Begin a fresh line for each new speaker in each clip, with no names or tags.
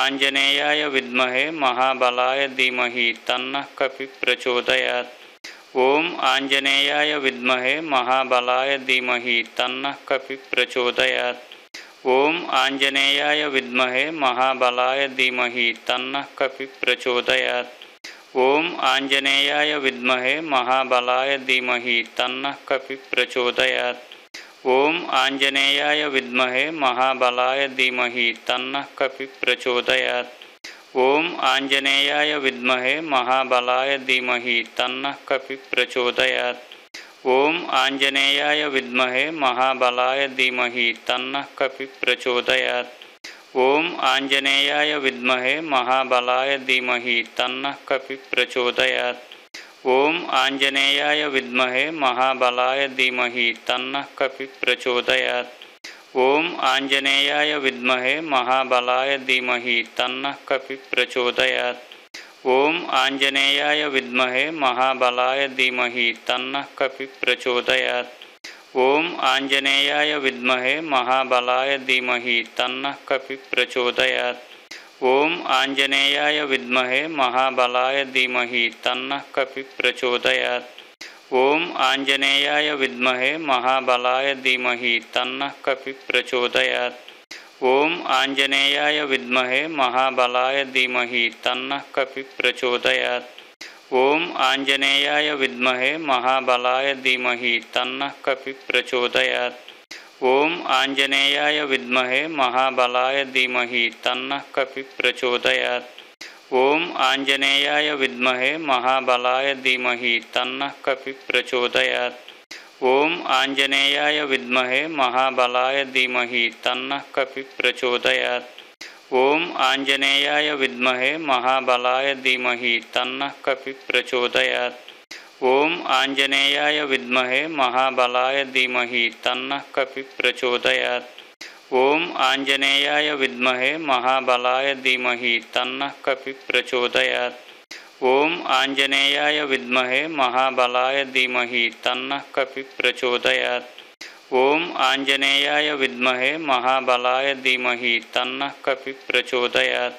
आंजनेयाय विद्महे महाबलाय धीमहि तन्नः कपिः प्रचोदयात्। ओम आंजनेयाय विद्महे महाबलाय धीमहि तन्नः कपिः प्रचोदयात्। ओम आंजनेयाय विद्महे महाबलाय धीमहि तन्नः कपिः प्रचोदयात्। ओम आंजनेयाय विद्महे महाबलाय धीमहि तन्नः कपिः प्रचोदयात्। ओम आंजनेयाय विद्महे महाबलाय धीमहि तन्नः कपिः प्रचोदयात्। ओम आंजनेयाय विद्महे महाबलाय धीमहि तन्नः कपिः प्रचोदयात्। ओम आंजनेयाय विद्महे महाबलाय धीमहि तन्नः कपिः प्रचोदयात्। ओम आंजनेयाय विद्महे महाबलाय धीमहि तन्नः कपिः प्रचोदयात्। ओम आंजनेयाय विद्महे महाबलाय धीमहि तन्नः कपिः प्रचोदयात्। ओम आंजनेयाय विद्महे महाबलाय धीमहि तन्नः कपिः प्रचोदयात्। ओम आंजनेयाय विद्महे महाबलाय धीमहि तन्नः कपिः प्रचोदयात्। ओम आंजनेयाय विद्महे महाबलाय धीमहि तन्नः कपिः प्रचोदयात्। ओम आंजनेयाय विद्महे महाबलाय धीमहि तन्नः कपिः प्रचोदयात्। ओम आंजनेयाय विद्महे महाबलाय धीमहि तन्नः कपिः प्रचोदयात्। ओम आंजनेयाय विद्महे महाबलाय धीमहि तन्नः कपिः प्रचोदयात्। ओम आंजनेयाय विद्महे महाबलाय धीमहि तन्नः कपिः प्रचोदयात्। ओम आंजनेयाय विद्महे महाबलाय धीमहि तन्नः कपिः प्रचोदयात्। ओम आंजनेयाय विद्महे महाबलाय धीमहि तन्नः कपिः प्रचोदयात्। ओम आंजनेयाय विद्महे महाबलाय धीमहि तन्नः कपिः प्रचोदयात्। ओम आंजनेयाय विद्महे महाबलाय धीमहि तन्नः कपिः प्रचोदयात्। ओम आंजनेयाय विद्महे महाबलाय धीमहि तन्नः कपिः प्रचोदयात्। ओम आंजनेयाय विद्महे महाबलाय धीमहि तन्नः कपिः प्रचोदयात्। ओम आंजनेयाय विद्महे महाबलाय धीमहि तन्नः कपिः प्रचोदयात्। ओम आंजनेयाय विद्महे महाबलाय धीमहि तन्नः कपिः प्रचोदयात्। ओम आंजनेयाय विद्महे महाबलाय धीमहि तन्नः कपिः प्रचोदयात्।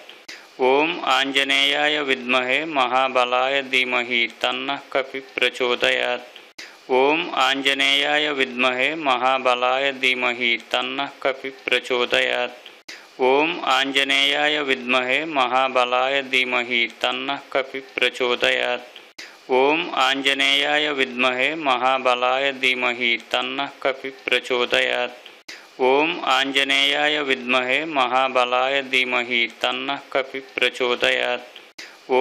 ओम आंजनेयाय विद्महे महाबलाय धीमहि तन्नः कपिः प्रचोदयात्। ओम आंजनेयाय विद्महे महाबलाय धीमहि तन्नः कपिः प्रचोदयात्। ओम आंजनेयाय विद्महे महाबलाय धीमहि तन्नः कपिः प्रचोदयात्। ओम आंजनेयाय विद्महे महाबलाय धीमहि तन्नः कपिः प्रचोदयात्।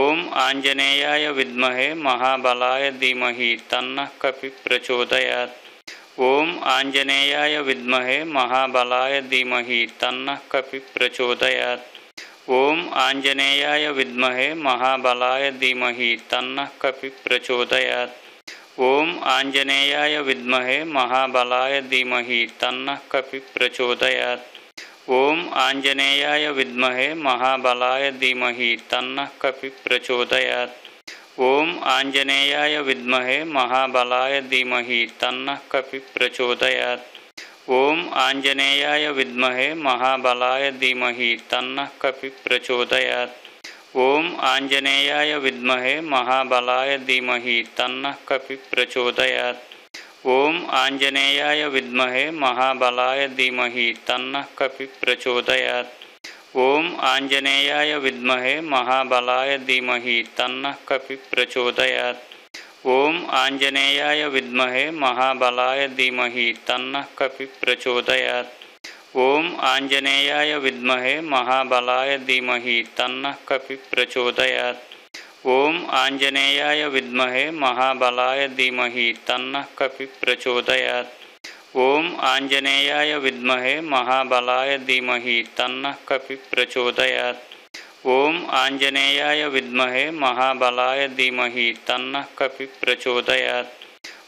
ओम आंजनेयाय विद्महे महाबलाय धीमहि तन्नः कपिः प्रचोदयात्। ओम आंजनेयाय विद्महे महाबलाय धीमहि तन्नः कपिः प्रचोदयात्। ओम आंजनेयाय विद्महे महाबलाय धीमहि तन्नः कपिः प्रचोदयात्। ओम आंजनेयाय विद्महे महाबलाय धीमहि तन्नः कपिः प्रचोदयात्। ओम आंजनेयाय विद्महे महाबलाय धीमहि तन्नः कपिः प्रचोदयात्। ओम आंजनेयाय विद्महे महाबलाय धीमहि तन्नः कपिः प्रचोदयात्। ओम आंजनेयाय विद्महे महाबलाय धीमहि तन्नः कपिः प्रचोदयात्। ओम आंजनेयाय विद्महे महाबलाय धीमहि तन्नः कपिः प्रचोदयात्। ओम आंजनेयाय विद्महे महाबलाय धीमहि तन्नः कपिः प्रचोदयात्। ओम आंजनेयाय विद्महे महाबलाय धीमहि तन्नः कपिः प्रचोदयात्। ओम आंजनेयाय विद्महे महाबलाय धीमहि तन्नः कपिः प्रचोदयात्। ओम आंजनेयाय विद्महे महाबलाय धीमहि तन्नः कपिः प्रचोदयात्। ओम आंजनेयाय विद्महे महाबलाय धीमहि तन्नः कपिः प्रचोदयात्। ओम आंजनेयाय विद्महे महाबलाय धीमहि तन्नः कपिः प्रचोदयात्। ओम आंजनेयाय विद्महे महाबलाय धीमहि तन्नः कपिः प्रचोदयात्।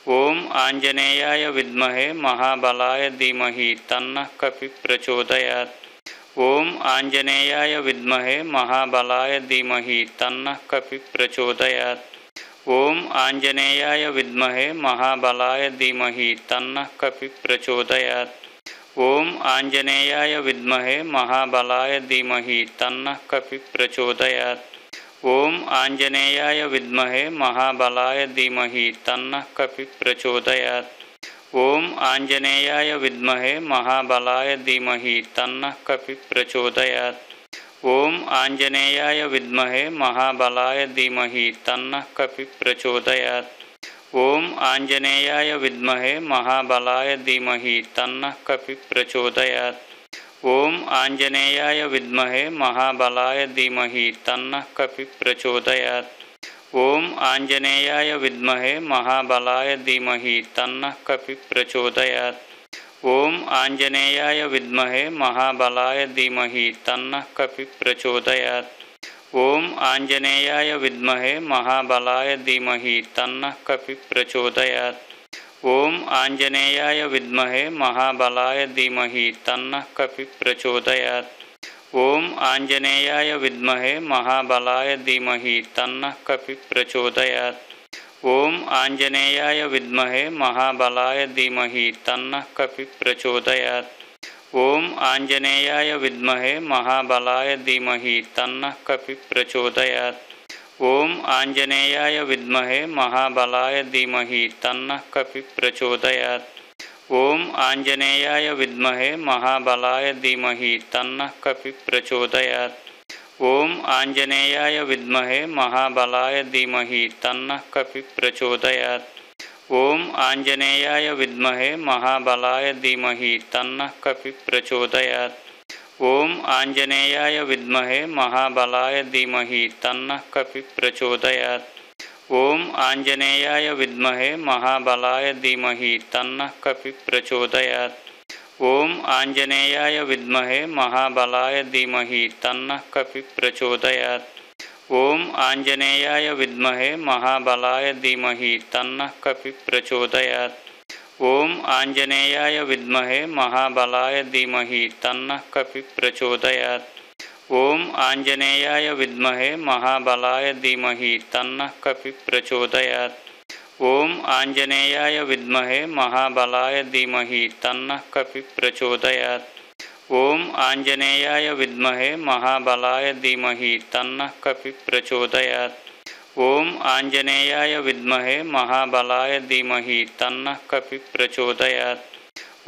ओम आंजनेयाय विद्महे महाबलाय धीमहि तन्नः कपिः प्रचोदयात्। ओम आंजनेयाय विद्महे महाबलाय धीमहि तन्नः कपिः प्रचोदयात्। ओम आंजनेयाय विद्महे महाबलाय धीमहि तन्नः कपिः प्रचोदयात्। ओम आंजनेयाय विद्महे महाबलाय धीमहि तन्नः कपिः प्रचोदयात्। ओम आंजनेयाय विद्महे महाबलाय धीमहि तन्नः कपिः प्रचोदयात्। ओम आंजनेयाय विद्महे महाबलाय धीमहि तन्नः कपिः प्रचोदयात्। ओम आंजनेयाय विद्महे महाबलाय धीमहि तन्नः कपिः प्रचोदयात्। ओम आंजनेयाय विद्महे महाबलाय धीमहि तन्नः कपिः प्रचोदयात्। ओम आंजनेयाय विद्महे महाबलाय धीमहि तन्नः कपिः प्रचोदयात्। ओम आंजनेयाय विद्महे महाबलाय धीमहि तन्नः कपिः प्रचोदयात्। ओम आंजनेयाय विद्महे महाबलाय धीमहि तन्नः कपिः प्रचोदयात्। ओम आंजनेयाय विद्महे महाबलाय धीमहि तन्नः कपिः प्रचोदयात्। ओम आंजनेयाय विद्महे महाबलाय धीमहि तन्नः कपिः प्रचोदयात्। ओम आंजनेयाय विद्महे महाबलाय धीमहि तन्नः कपिः प्रचोदयात्। ओम आंजनेयाय विद्महे महाबलाय धीमहि तन्नः कपिः प्रचोदयात्। ओम आंजनेयाय विद्महे महाबलाय धीमहि तन्नः कपिः प्रचोदयात्। ओम आंजनेयाय विद्महे महाबलाय धीमहि तन्नः कपिः प्रचोदयात्। ओम आंजनेयाय विद्महे महाबलाय धीमहि तन्नः कपिः प्रचोदयात्। ओम आंजनेयाय विद्महे महाबलाय धीमहि तन्नः कपिः प्रचोदयात्। ओम आंजनेयाय विद्महे महाबलाय धीमहि तन्नः कपिः प्रचोदयात्। ओम आंजनेयाय विद्महे महाबलाय धीमहि तन्नः कपिः प्रचोदयात्। ओम आंजनेयाय विद्महे महाबलाय धीमहि तन्नः कपिः प्रचोदयात्। ओम आंजनेयाय विद्महे महाबलाय धीमहि तन्नः कपिः प्रचोदयात्। ओम आंजनेयाय विद्महे महाबलाय धीमहि तन्नः कपिः प्रचोदयात्। ओम आंजनेयाय विद्महे महाबलाय धीमहि तन्नः कपिः प्रचोदयात्। ओम आंजनेयाय विद्महे महाबलाय धीमहि तन्नः कपिः प्रचोदयात्। ओम आंजनेयाय विद्महे महाबलाय धीमहि तन्नः कपिः प्रचोदयात्। ओम आंजनेयाय विद्महे महाबलाय धीमहि तन्नः कपिः प्रचोदयात्। ओम आंजनेयाय विद्महे महाबलाय धीमहि तन्नः कपिः प्रचोदयात्। ओम आंजनेयाय विद्महे महाबलाय धीमहि तन्नः कपिः प्रचोदयात्।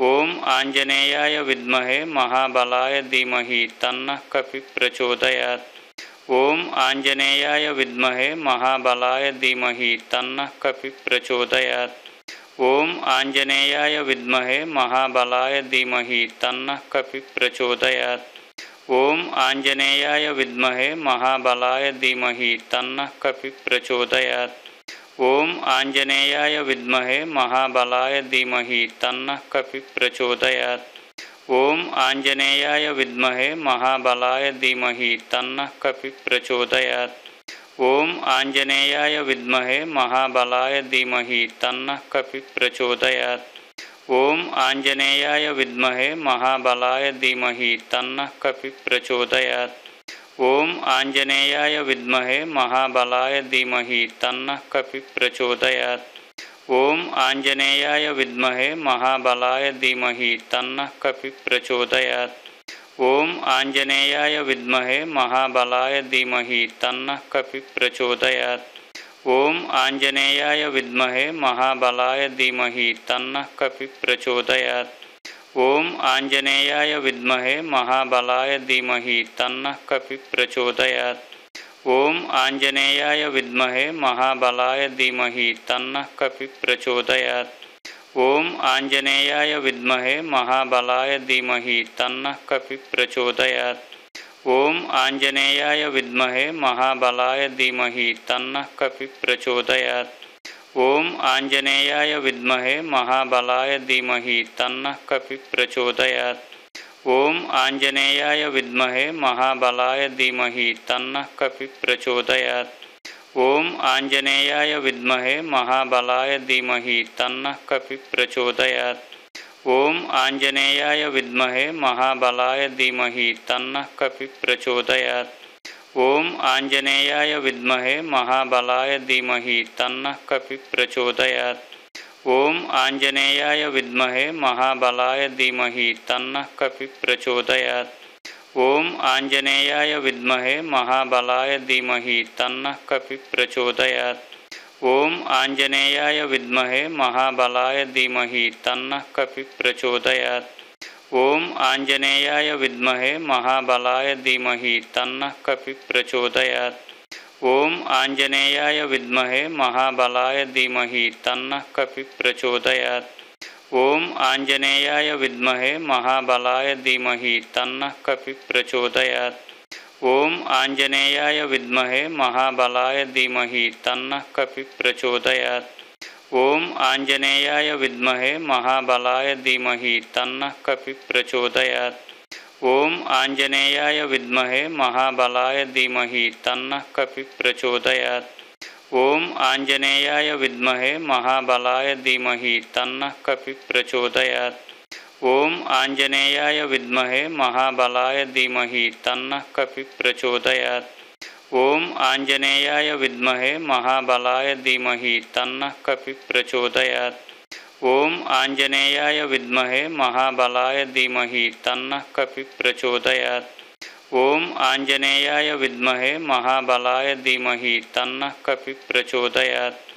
ओम आंजनेयाय विद्महे महाबलाय धीमहि तन्नः कपिः प्रचोदयात्। ओम आंजनेयाय विद्महे महाबलाय धीमहि तन्नः कपिः प्रचोदयात्। ओम आंजनेयाय विद्महे महाबलाय धीमहि तन्नः कपिः प्रचोदयात्। ओम आंजनेयाय विद्महे महाबलाय धीमहि तन्नः कपिः प्रचोदयात्। ओम आंजनेयाय विद्महे महाबलाय धीमहि तन्नः कपिः प्रचोदयात्। ओम आंजनेयाय विद्महे महाबलाय धीमहि तन्नः कपिः प्रचोदयात्। ओम आंजनेयाय विद्महे महाबलाय धीमहि तन्नः कपिः प्रचोदयात्। ओम आंजनेयाय विद्महे महाबलाय धीमहि तन्नः कपिः प्रचोदयात्। ओम आंजनेयाय विद्महे महाबलाय धीमहि तन्नः कपिः प्रचोदयात्। ओम आंजनेयाय विद्महे महाबलाय धीमहि तन्नः कपिः प्रचोदयात्। ओम आंजनेयाय विद्महे महाबलाय धीमहि तन्नः कपिः प्रचोदयात्। ओम आंजनेयाय विद्महे महाबलाय धीमहि तन्नः कपिः प्रचोदयात्। ओम आंजनेयाय विद्महे महाबलाय धीमहि तन्नः कपिः प्रचोदयात्। ओम आंजनेयाय विद्महे महाबलाय धीमहि तन्नः कपिः प्रचोदयात्। ओम आंजनेयाय विद्महे महाबलाय धीमहि तन्नः कपिः प्रचोदयात्। ओम आंजनेयाय विद्महे महाबलाय धीमहि तन्नः कपिः प्रचोदयात्। ओम आंजनेयाय विद्महे महाबलाय धीमहि तन्नः कपिः प्रचोदयात्। ओम आंजनेयाय विद्महे महाबलाय धीमहि तन्नः कपिः प्रचोदयात्। ओम आंजनेयाय विद्महे महाबलाय धीमहि तन्नः कपिः प्रचोदयात्। ओम आंजनेयाय विद्महे महाबलाय धीमहि तन्नः कपिः प्रचोदयात्। ओम आंजनेयाय विद्महे महाबलाय धीमहि तन्नः कपिः प्रचोदयात्। ओम आंजनेयाय विद्महे महाबलाय धीमहि तन्नः कपिः प्रचोदयात्। ओम आंजनेयाय विद्महे महाबलाय धीमहि तन्नः कपिः प्रचोदयात्। ओम आंजनेयाय विद्महे महाबलाय धीमहि तन्नः कपिः प्रचोदयात्। ओम आंजनेयाय विद्महे महाबलाय धीमहि तन्नः कपिः प्रचोदयात्। ओम आंजनेयाय विद्महे महाबलाय धीमहि तन्नः कपिः प्रचोदयात्। ओम आंजनेयाय विद्महे महाबलाय धीमहि तन्नः कपिः प्रचोदयात्। ओम आंजनेयाय विद्महे महाबलाय धीमहि तन्नः कपिः प्रचोदयात्। ओम आंजनेयाय विद्महे महाबलाय धीमहि तन्नः कपिः प्रचोदयात्। ओम आंजनेयाय विद्महे महाबलाय धीमहि तन्नः कपिः प्रचोदयात्। ओम आंजनेयाय विद्महे महाबलाय धीमहि तन्नः कपिः प्रचोदयात्। ओम आंजनेयाय विद्महे महाबलाय धीमहि तन्नः कपिः प्रचोदयात्। ओम आंजनेयाय विद्महे महाबलाय धीमहि तन्नः कपिः प्रचोदयात्। ओम आंजनेयाय विद्महे महाबलाय धीमहि तन्नः कपिः प्रचोदयात्।